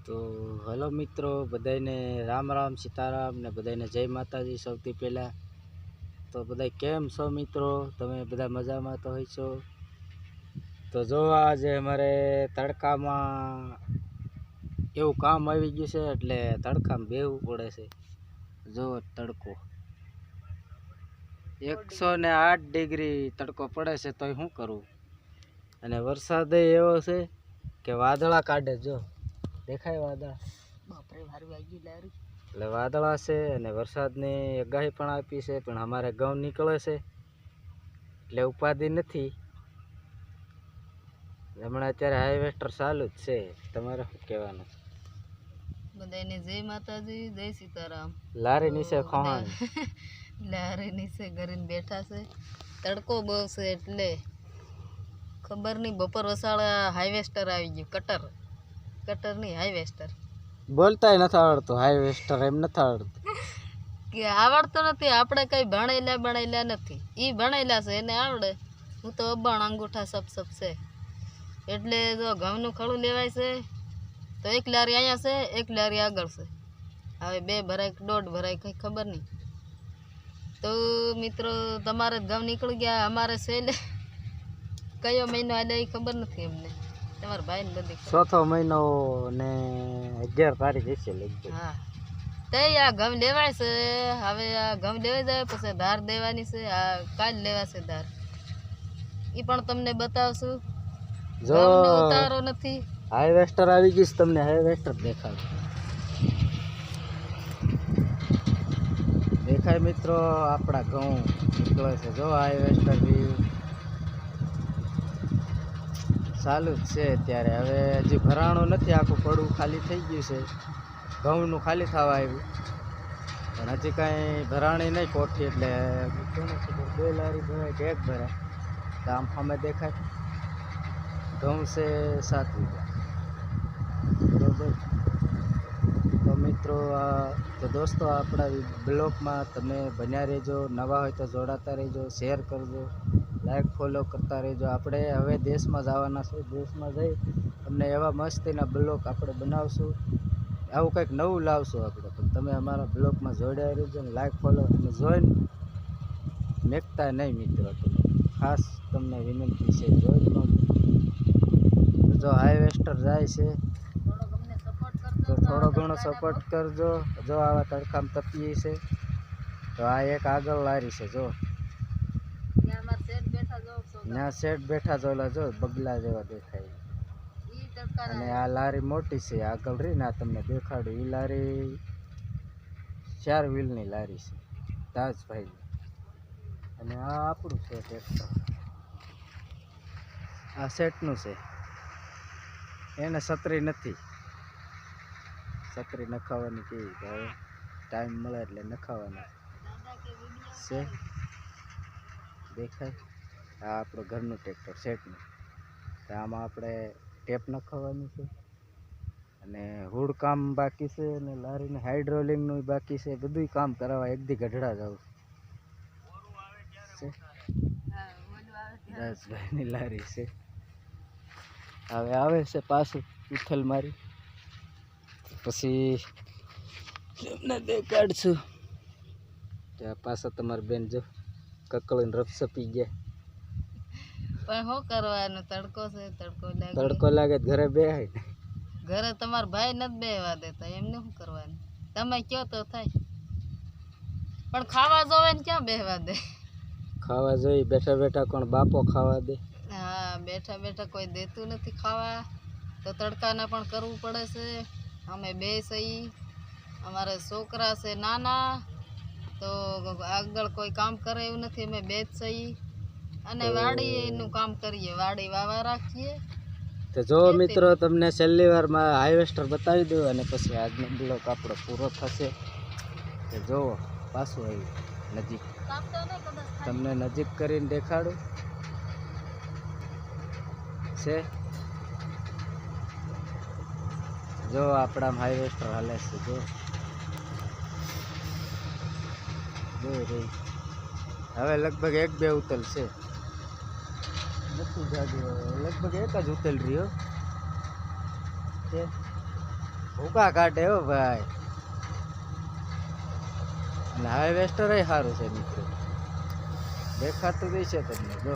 તો હલો મિત્રો, બધાને રામ રામ સીતારામ ને બધાને જય માતાજી. સૌથી પહેલાં તો બધા કેમ છો મિત્રો? તમે બધા મજામાં તો હોય છો? તો જો આજે અમારે તડકામાં એવું કામ આવી ગયું છે એટલે તડકામાં બેહવું પડે છે. જો તડકો 108 ડિગ્રી તડકો પડે છે તોય શું કરું. અને વરસાદ એવો છે કે વાદળા કાઢે. જો દેખાય વાદળા? બાપરે, વારું આવી ગયું લારું. એટલે વાદળા છે અને વરસાદની આગાહી પણ આપી છે, પણ અમારે ઘઉં નીકળે છે એટલે ઉપાધિ નથી. હમણાં અત્યારે હાઈવેસ્ટર ચાલુ જ છે. તમારે શું કહેવાનું? બધાને જય માતાજી, જય સીતારામ. લારી નીચે ખોહાણ લારી નીચે ઘરીને બેઠા છે. તડકો બહુ છે એટલે ખબર નહીં. બપોર વસાળા હાઈવેસ્ટર આવી ગયું. કટર નહીં, હાઈવેસ્ટર. બોલતાય નથી આવડતું. હાઈવેસ્ટર એમ નથી આવડતું કે આવડતો નથી. આપણે કઈ ભણેલા નથી. એ ભણેલા છે, એને આવડે. હું તો અબાણ અંગૂઠા સપ છે. એટલે જો ઘઉંનું ખડું લેવાય છે તો એક લારી અહીંયા છે, એક લારી આગળ છે. હવે 2 ભરાય કે 1.5 ભરાય કંઈ ખબર નહીં. તો મિત્રો, તમારે ઘઉં નીકળી ગયા, અમારે છે કયો મહિનો હાલે એ ખબર નથી અમને. તમારા ભાઈને બધી 4થો મહિનો ને 11 તારીખ હશે લગભગ. હા, તો આ ઘઉં લેવાય છે. હવે આ ઘઉં લેવાઈ જાય પછી ધાર દેવાની છે. આ કાલ લેવાશે ધાર. એ પણ તમને બતાવશું. જો ઉતારો નથી. હાઈવેસ્ટર આવી ગયું. તમને હાઈવેસ્ટર દેખાય મિત્રો? આપણા ઘઉં નીકળે છે. જો હાઈવેસ્ટર બી ચાલુ જ છે અત્યારે. હવે હજી ભરાણું નથી, આખું પડું ખાલી થઈ ગયું છે. ઘઉંનું ખાલી થવા આવ્યું, પણ હજી કાંઈ ભરાણી નહીં કોઠી. એટલે 2 લારી ભરાય કે 1 ભરાય. તો આમ સામે દેખાય ઘઉં છે 7 વીઘા. બરોબર. તો મિત્રો, તો દોસ્તો, આપણા બ્લોગમાં તમે બન્યા રહેજો. નવા હોય તો જોડાતા રહેજો, શેર કરજો, લાઈક ફોલો કરતા રહેજો. આપણે હવે દેશમાં જવાના છે. દેશમાં જઈ તમને એવા મસ્તીના બ્લોગ આપણે બનાવશું. આવું કંઈક નવું લાવશું આપણે. પણ તમે અમારા બ્લોગમાં જોડાઈ રહેજો ને લાઈક ફોલો અને જોઈન મેકતા નહીં મિત્રો. ખાસ તમને વિનંતી છે, જોઈન જો હાઈવેસ્ટર જાય છે તો થોડો ઘણો સપોર્ટ કરજો. જો આવા તડકામાં તપીએ છે તો આ એક આગળ લારી છે. જો ત્યાં શેઠ બેઠા જોલા, જો બગલા જેવા દેખાય. અને આ લારી મોટી છે આગળ રહી ને, આ તમને દેખાડું. એ લારી 4 વ્હીલની લારી છે તાજભાઈ. અને આ આપણું છે ટ્રેક્ટર. આ શેઠનું છે. એને છત્રી નથી. છત્રી નખાવાની કેવી? હવે ટાઈમ મળે એટલે નખાવાના છે. દેખાય? આ આપણું ઘરનું ટ્રેક્ટર શેઠનું. તો આમાં આપણે ટેપ નખાવવાની છે અને હુડ કામ બાકી છે અને લારીને હાઇડ્રોલિંગનું બાકી છે. બધું કામ કરાવવા એક દી ગઢડા જાવ છે. દાસભાઈની લારી છે. હવે આવે છે પાછું ઉથલ મારી, પછી એમને દેખાડશું. ત્યાં પાછા તમારી બેન જો કકળીને રફસપી ગયા. પણ શું કરવાનું? તડકો છે, તડકો લાગે ઘરે બેહાય. ઘરે તમારા ભાઈ નથી બેહવા દેતા. એમને શું કરવાનું? તમે કયો તો થાય. પણ ખાવા જોવે ને ક્યાં બેહવા દે? ખાવા જોઈએ બેઠા બેઠા. કોણ બાપો ખાવા દે? હા, બેઠા બેઠા કોઈ દેતું નથી ખાવા. તો તડકાના પણ કરવું પડે છે. અમે 2 સહી. અમારે છોકરા છે નાના, તો આગળ કોઈ કામ કરે એવું નથી. અમે 2 જ સહી. અને વાડીનું કામ કરીએ, વાડી વાવા રાખીએ. તો જો મિત્રો, તમને છેલ્લી વારમાં હાઈવેસ્ટર બતાવી દઉં અને પછી આજનો બ્લોગ આપણો પૂરો થશે. તો જુઓ, પાછું આવ્યું નજીક. તમને નજીક કરીને દેખાડું છે. જો આપણા હાઈવેસ્ટર હાલે છે. જો રહી. હવે લગભગ 1-2 ઉતલ છે. નથી જાજુ, લગભગ 1 જ ઉતલ રહ્યો છે. ભૂકા કાઢે હો ભાઈ. અને હાર્વેસ્ટર સારું છે મિત્રો, દેખાતું રહેશે તમને જો.